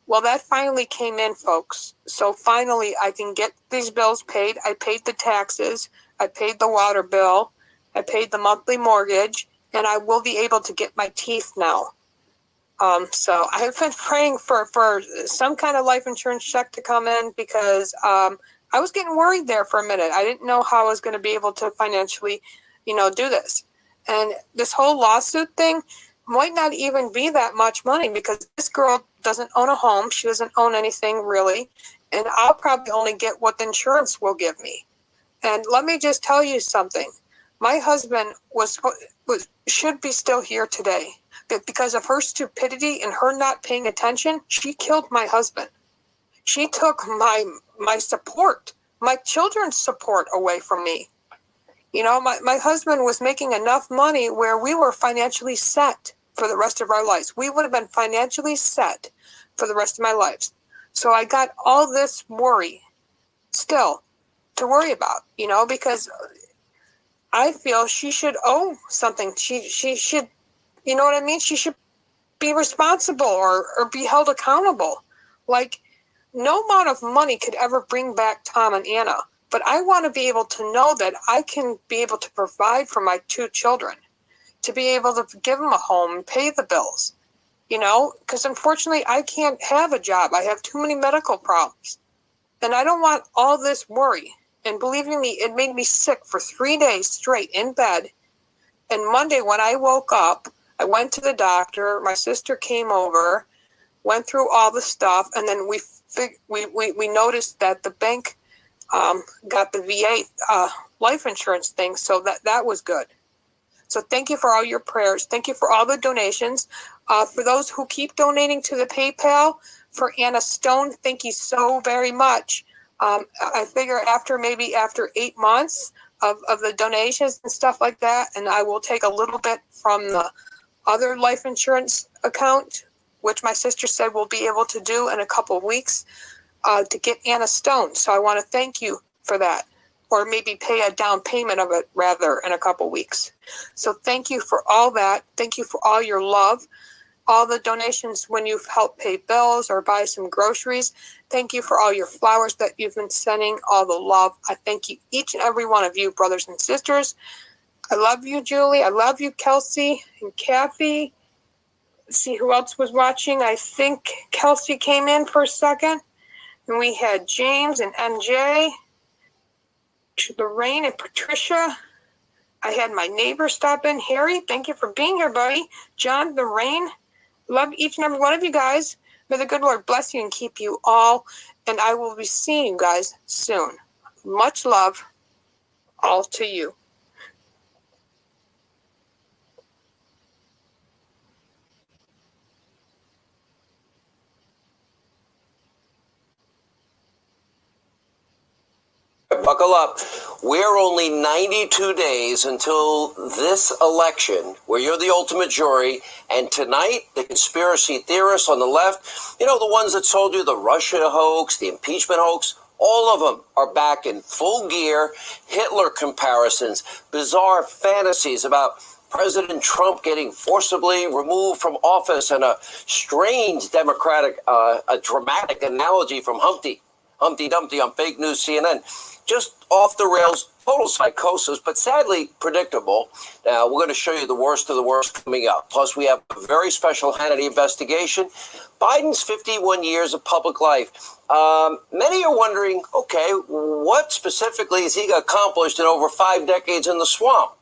Well, that finally came in, folks. So finally, I can get these bills paid. I paid the taxes. I paid the water bill. I paid the monthly mortgage. And I will be able to get my teeth now. So I've been praying for some kind of life insurance check to come in because I was getting worried there for a minute. I didn't know how I was going to be able to financially, do this. And this whole lawsuit thing might not even be that much money because this girl doesn't own a home. She doesn't own anything really. And I'll probably only get what the insurance will give me. And let me just tell you something. My husband should be still here today. But because of her stupidity and her not paying attention, she killed my husband. She took my support, my children's support away from me. My husband was making enough money where we were financially set for the rest of our lives. We would have been financially set for the rest of my lives. So I got all this worry still to worry about, because I feel she should owe something. She should, you know what I mean? She should be responsible or be held accountable. Like, no amount of money could ever bring back Tom and Anna, but I want to be able to know that I can be able to provide for my two children, to be able to give them a home and pay the bills, because unfortunately I can't have a job. I have too many medical problems, and I don't want all this worry. And believe me, it made me sick for 3 days straight in bed. And Monday when I woke up, I went to the doctor. My sister came over, went through all the stuff, and then we noticed that the bank got the VA life insurance thing, so that was good. So thank you for all your prayers. Thank you for all the donations. For those who keep donating to the PayPal, for Anna Stone, thank you so very much. I figure after 8 months of the donations and stuff like that, and I will take a little bit from the other life insurance account, which my sister said we'll be able to do in a couple of weeks, to get Anna Stone. So I want to thank you for that, or maybe pay a down payment of it rather in a couple of weeks. So thank you for all that. Thank you for all your love, all the donations when you've helped pay bills or buy some groceries. Thank you for all your flowers that you've been sending, all the love. I thank you, each and every one of you, brothers and sisters. I love you, Julie. I love you, Kelsey and Kathy. Let's see who else was watching. I think Kelsey came in for a second. And we had James and NJ, Lorraine and Patricia. I had my neighbor stop in. Harry, thank you for being here, buddy. John, Lorraine, love each and every one of you guys. May the good Lord bless you and keep you all. And I will be seeing you guys soon. Much love, all to you. Buckle up. We're only 92 days until this election, where you're the ultimate jury. And tonight, the conspiracy theorists on the left, the ones that told you the Russia hoax, the impeachment hoax, all of them are back in full gear. Hitler comparisons, bizarre fantasies about President Trump getting forcibly removed from office, and a strange a dramatic analogy from Humpty Dumpty on fake news CNN. Just off the rails, total psychosis, but sadly predictable. Now, we're going to show you the worst of the worst coming up. Plus, we have a very special Hannity investigation. Biden's 51 years of public life. Many are wondering, okay, what specifically has he accomplished in over 5 decades in the swamp?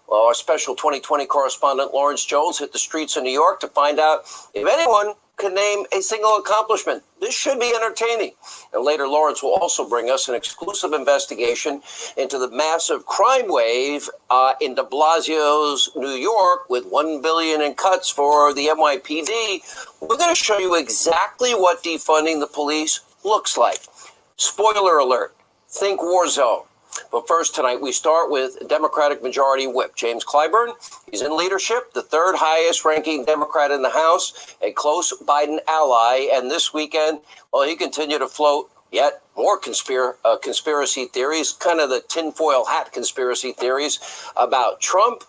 Well, our special 2020 correspondent Lawrence Jones hit the streets of New York to find out if anyone can name a single accomplishment. This should be entertaining. And later, Lawrence will also bring us an exclusive investigation into the massive crime wave in de Blasio's New York with $1 billion in cuts for the NYPD. We're going to show you exactly what defunding the police looks like. Spoiler alert, think war zone. But first tonight, we start with Democratic Majority Whip James Clyburn. He's in leadership, the third highest ranking Democrat in the House, a close Biden ally. And this weekend, well, he continued to float yet more conspiracy theories, kind of the tinfoil hat conspiracy theories about Trump,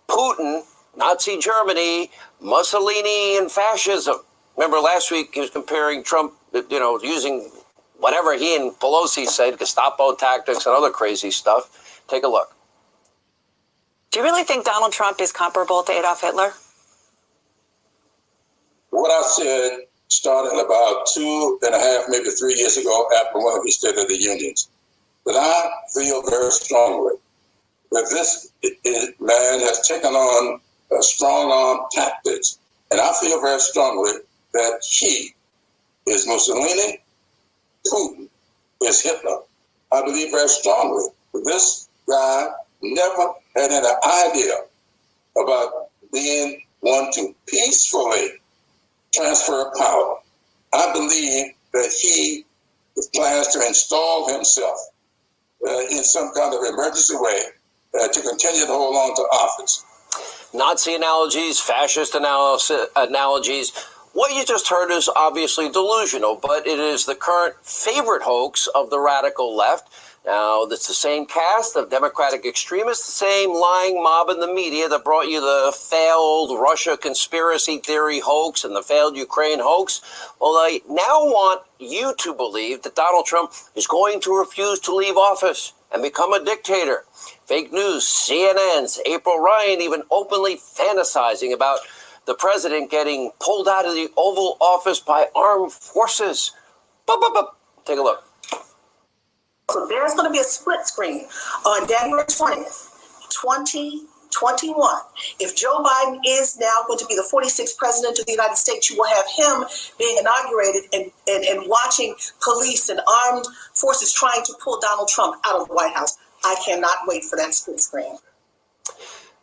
Putin, Nazi Germany, Mussolini, and fascism. Remember last week he was comparing Trump, using whatever he and Pelosi said, Gestapo tactics and other crazy stuff. Take a look. Do you really think Donald Trump is comparable to Adolf Hitler? What I said started about 2.5, maybe 3 years ago after one of his State of the Unions, that I feel very strongly that this man has taken on strong arm tactics. And I feel very strongly that he is Mussolini, Putin is Hitler. I believe very strongly that this guy never had any idea about being one to peacefully transfer power. I believe that he plans to install himself in some kind of emergency way to continue to hold on to office. Nazi analogies, fascist analogies. What you just heard is obviously delusional, but it is the current favorite hoax of the radical left. Now, it's the same cast of Democratic extremists, the same lying mob in the media that brought you the failed Russia conspiracy theory hoax and the failed Ukraine hoax. Well, they now want you to believe that Donald Trump is going to refuse to leave office and become a dictator. Fake news, CNN's April Ryan even openly fantasizing about the president getting pulled out of the Oval Office by armed forces. Take a look. So there's going to be a split screen on January 20th, 2021. If Joe Biden is now going to be the 46th president of the United States, you will have him being inaugurated and watching police and armed forces trying to pull Donald Trump out of the White House. I cannot wait for that split screen.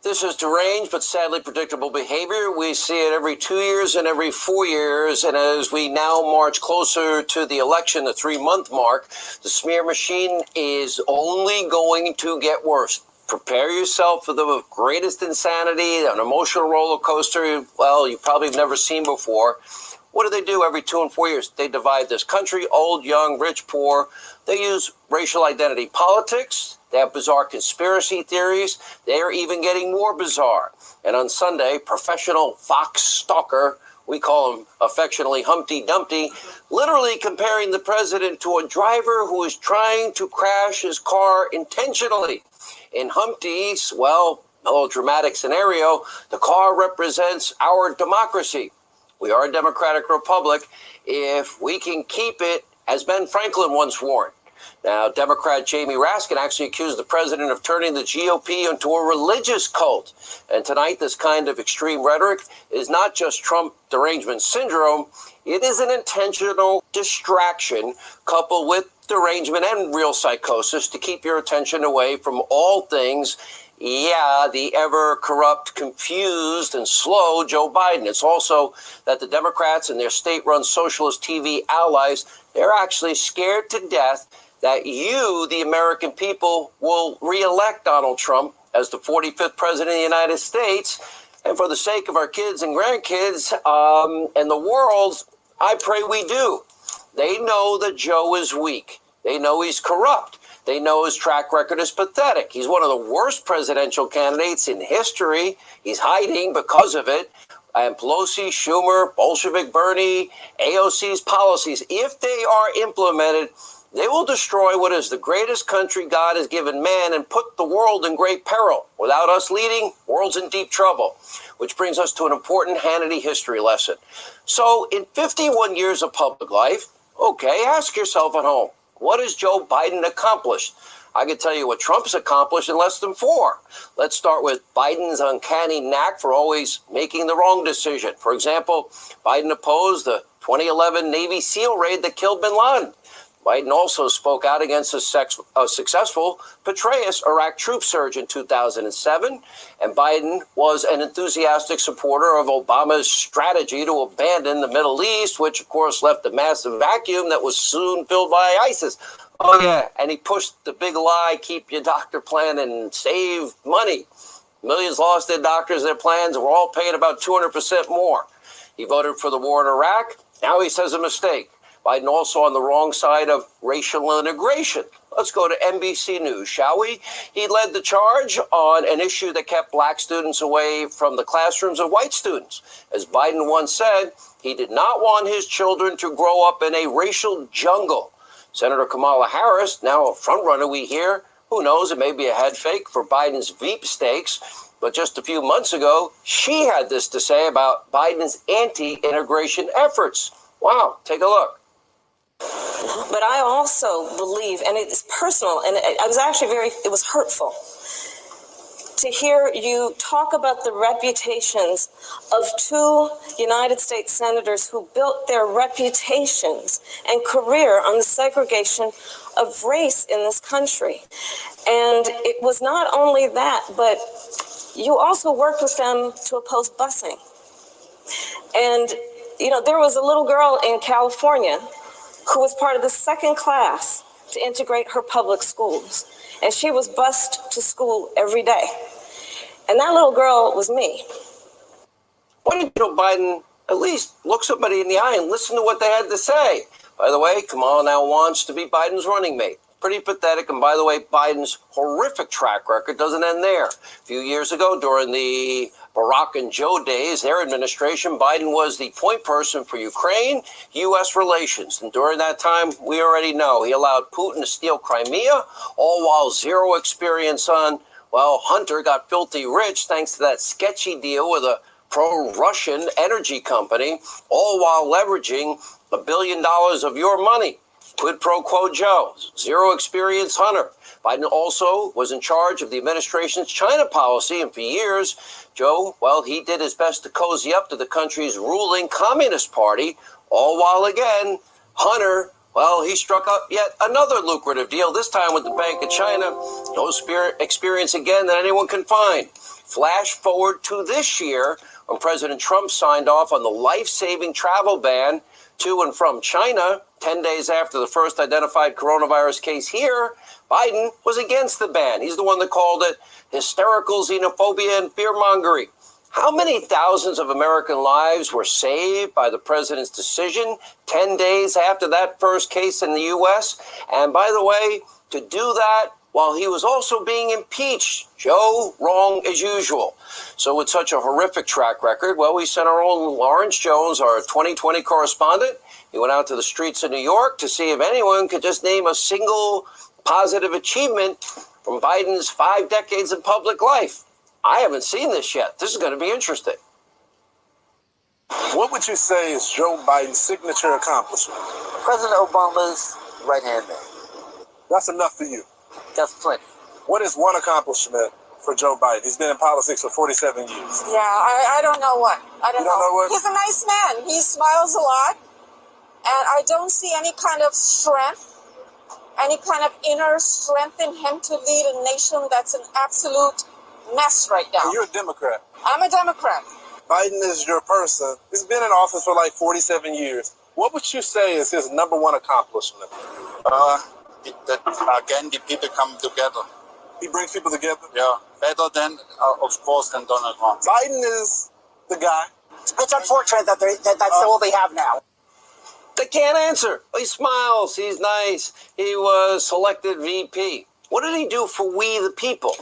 This is deranged but sadly predictable behavior. We see it every 2 years and every 4 years. And as we now march closer to the election, the 3-month mark, the smear machine is only going to get worse. Prepare yourself for the greatest insanity, an emotional roller coaster, well, you probably have never seen before. What do every 2 and 4 years? They divide this country, old, young, rich, poor. They use racial identity politics. They have bizarre conspiracy theories. They are even getting more bizarre. And on Sunday, professional Fox stalker, we call him affectionately Humpty Dumpty, literally comparing the president to a driver who is trying to crash his car intentionally. In Humpty's, well, melodramatic scenario, the car represents our democracy. We are a democratic republic if we can keep it, as Ben Franklin once warned. Now, Democrat Jamie Raskin actually accused the president of turning the GOP into a religious cult. And tonight, this kind of extreme rhetoric is not just Trump derangement syndrome. It is an intentional distraction coupled with derangement and real psychosis to keep your attention away from all things, the ever corrupt, confused, and slow Joe Biden. It's also that the Democrats and their state-run socialist TV allies, they're actually scared to death that you, the American people, will re-elect Donald Trump as the 45th president of the United States. And for the sake of our kids and grandkids and the world, I pray we do. They know that Joe is weak. They know he's corrupt. They know his track record is pathetic. He's one of the worst presidential candidates in history. He's hiding because of it. And Pelosi, Schumer, Bolshevik Bernie, AOC's policies, if they are implemented, they will destroy what is the greatest country God has given man and put the world in great peril. Without us leading, world's in deep trouble. Which brings us to an important Hannity history lesson. So in 51 years of public life, okay, ask yourself at home, what has Joe Biden accomplished? I can tell you what Trump's accomplished in less than 4. Let's start with Biden's uncanny knack for always making the wrong decision. For example, Biden opposed the 2011 Navy SEAL raid that killed bin Laden. Biden also spoke out against a successful Petraeus Iraq troop surge in 2007, and Biden was an enthusiastic supporter of Obama's strategy to abandon the Middle East, which of course left a massive vacuum that was soon filled by ISIS. Oh yeah, and he pushed the big lie, keep your doctor plan and save money. Millions lost their doctors, their plans, and we're all paying about 200% more. He voted for the war in Iraq. Now he says a mistake. Biden also on the wrong side of racial integration. Let's go to NBC News, shall we? He led the charge on an issue that kept black students away from the classrooms of white students. As Biden once said, he did not want his children to grow up in a racial jungle. Senator Kamala Harris, now a frontrunner we hear, who knows, it may be a head fake for Biden's VEEPSTAKEs, but just a few months ago, she had this to say about Biden's anti-integration efforts. Wow, take a look. But I also believe, and it's personal, and I was actually it was hurtful to hear you talk about the reputations of 2 United States senators who built their reputations and career on the segregation of race in this country. And it was not only that, but you also worked with them to oppose busing. And, you know, there was a little girl in California who was part of the second class to integrate her public schools. And she was bused to school every day. And that little girl was me. Why didn't Joe Biden at least look somebody in the eye and listen to what they had to say? By the way, Kamala now wants to be Biden's running mate. Pretty pathetic. And by the way, Biden's horrific track record doesn't end there. A few years ago, during the Barack and Joe days, their administration, Biden was the point person for Ukraine, U.S. relations. And during that time, we already know he allowed Putin to steal Crimea, all while zero experience on, well, Hunter got filthy rich thanks to that sketchy deal with a pro-Russian energy company, all while leveraging $1 billion of your money. Quid pro quo Joe, zero experience Hunter. Biden also was in charge of the administration's China policy, and for years, Joe, well, he did his best to cozy up to the country's ruling Communist Party, all while again, Hunter, well, he struck up yet another lucrative deal, this time with the Bank of China. No experience again that anyone can find. Flash forward to this year, when President Trump signed off on the life-saving travel ban to and from China, 10 days after the first identified coronavirus case here, Biden was against the ban. He's the one that called it hysterical xenophobia and fear-mongering. How many thousands of American lives were saved by the president's decision 10 days after that first case in the U.S.? And by the way, to do that while he was also being impeached. Joe, wrong as usual. So with such a horrific track record, well, we sent our own Lawrence Jones, our 2020 correspondent. He went out to the streets of New York to see if anyone could just name a single positive achievement from Biden's 5 decades of public life. I haven't seen this yet. This is going to be interesting. What would you say is Joe Biden's signature accomplishment? President Obama's right-hand man. That's enough for you. That's plenty. What is one accomplishment for Joe Biden? He's been in politics for 47 years. Yeah, I don't know what. I don't know what? He's a nice man. He smiles a lot. And I don't see any kind of strength, any kind of inner strength in him to lead a nation that's an absolute mess right now. And you're a Democrat. I'm a Democrat. Biden is your person. He's been in office for like 47 years. What would you say is his number one accomplishment? Again, the people come together. He brings people together? Yeah, better than, of course, than Donald Trump. Biden is the guy. It's unfortunate that that's all they have now. They can't answer. He smiles. He's nice. He was selected VP. What did he do for we the people?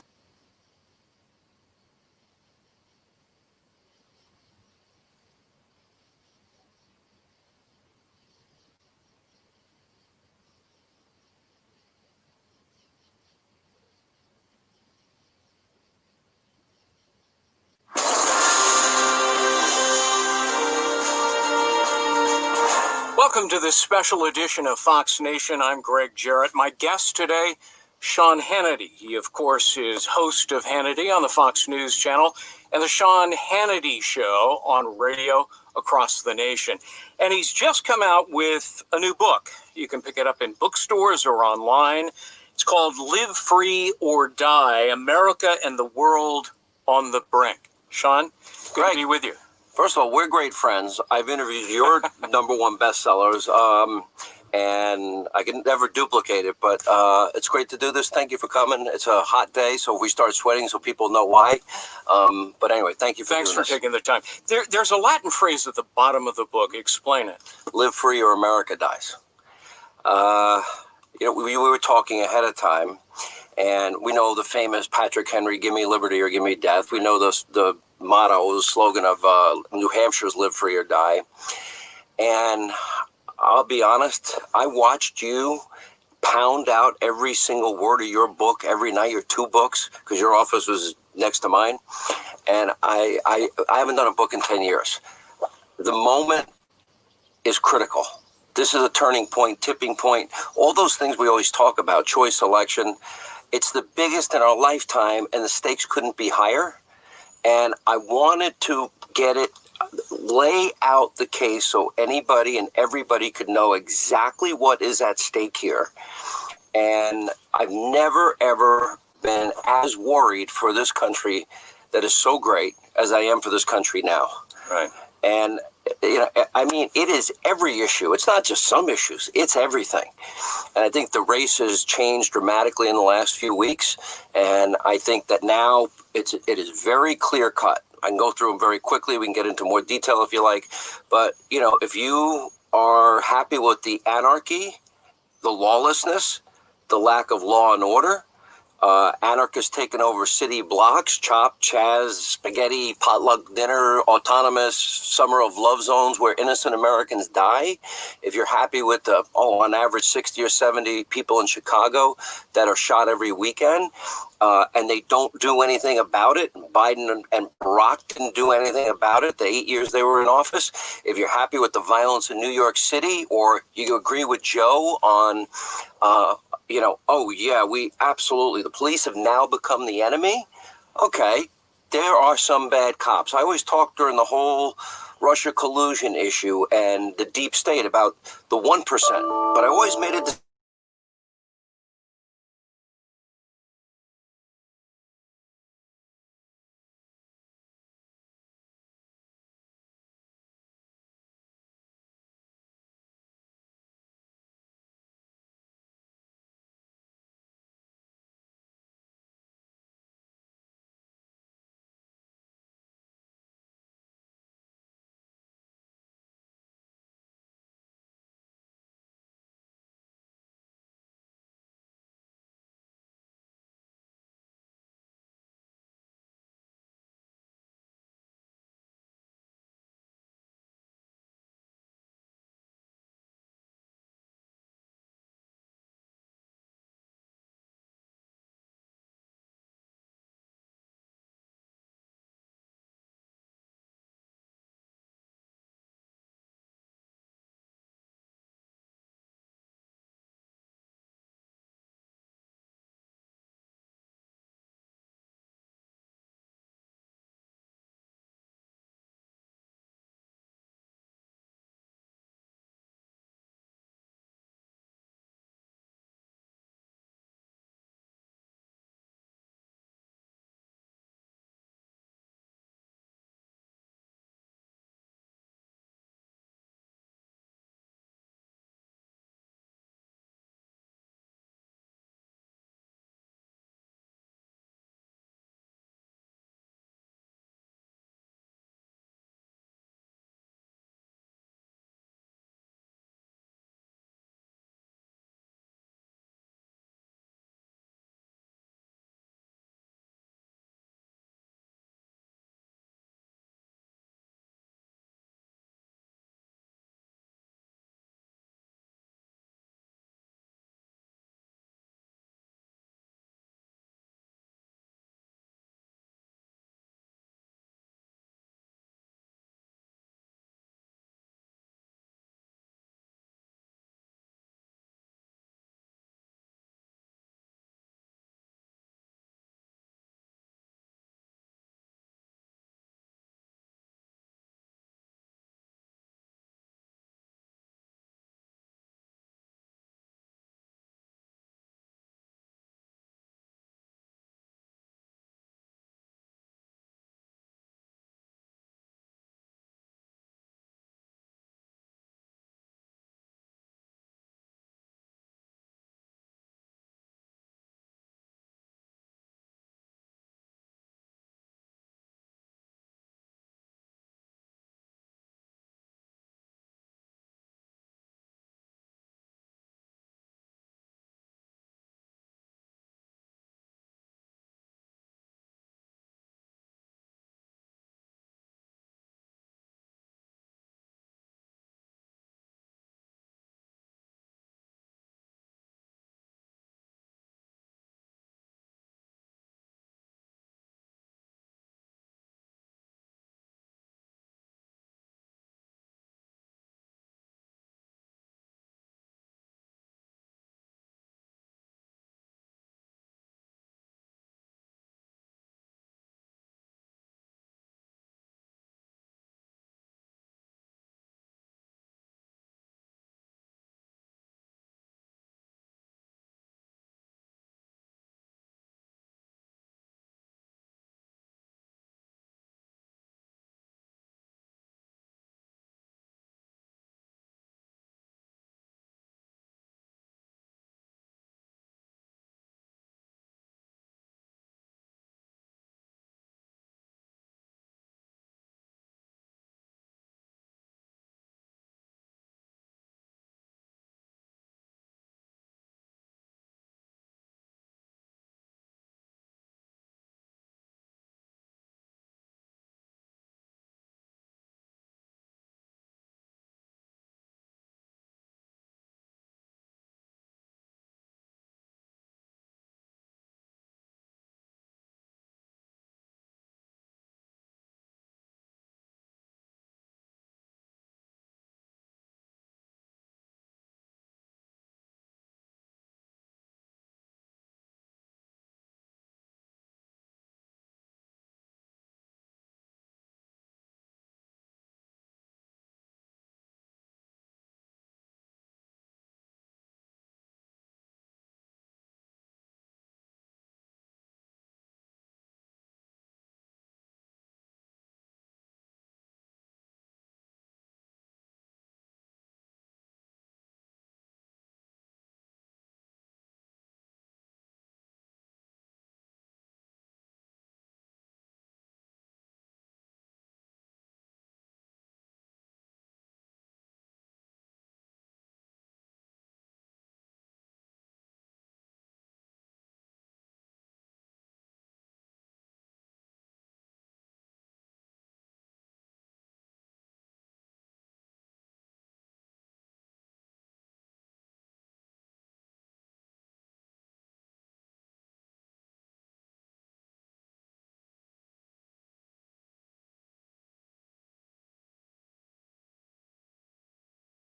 Welcome to this special edition of Fox Nation. I'm Greg Jarrett. My guest today, Sean Hannity. He, of course, is host of Hannity on the Fox News channel and the Sean Hannity Show on radio across the nation. And he's just come out with a new book. You can pick it up in bookstores or online. It's called Live Free or Die, America and the World on the Brink. Sean, good to be with you. First of all, we're great friends. I've interviewed your #1 bestsellers, and I can never duplicate it, but it's great to do this. Thank you for coming. It's a hot day, so we start sweating so people know why. But anyway, thank you for Thanks doing for this. taking the time. There's a Latin phrase at the bottom of the book. Explain it. Live free or America dies. We were talking ahead of time, and we know the famous Patrick Henry, give me liberty or give me death. We know the motto, the slogan of New Hampshire's Live Free or Die. And I'll be honest, I watched you pound out every single word of your book every night, your 2 books, because your office was next to mine. And I haven't done a book in 10 years. The moment is critical. This is a turning point, tipping point, all those things we always talk about, choice, selection. It's the biggest in our lifetime, and the stakes couldn't be higher. And I wanted to lay out the case so anybody and everybody could know exactly what is at stake here. And I've never, ever been as worried for this country that is so great as I am for this country now. Right. And, it is every issue. It's not just some issues. It's everything. And I think the race has changed dramatically in the last few weeks. And I think that now it is very clear cut. I can go through them very quickly. We can get into more detail if you like. But, if you are happy with the anarchy, the lawlessness, the lack of law and order, anarchists taking over city blocks, chop, chaz, spaghetti, potluck dinner, autonomous summer of love zones where innocent Americans die. If you're happy with on average 60 or 70 people in Chicago that are shot every weekend, and they don't do anything about it, Biden and Barack didn't do anything about it the 8 years they were in office. If you're happy with the violence in New York City, or you agree with Joe on we absolutely, the police have now become the enemy. Okay, there are some bad cops. I always talk during the whole Russia collusion issue and the deep state about the 1%, but I always made a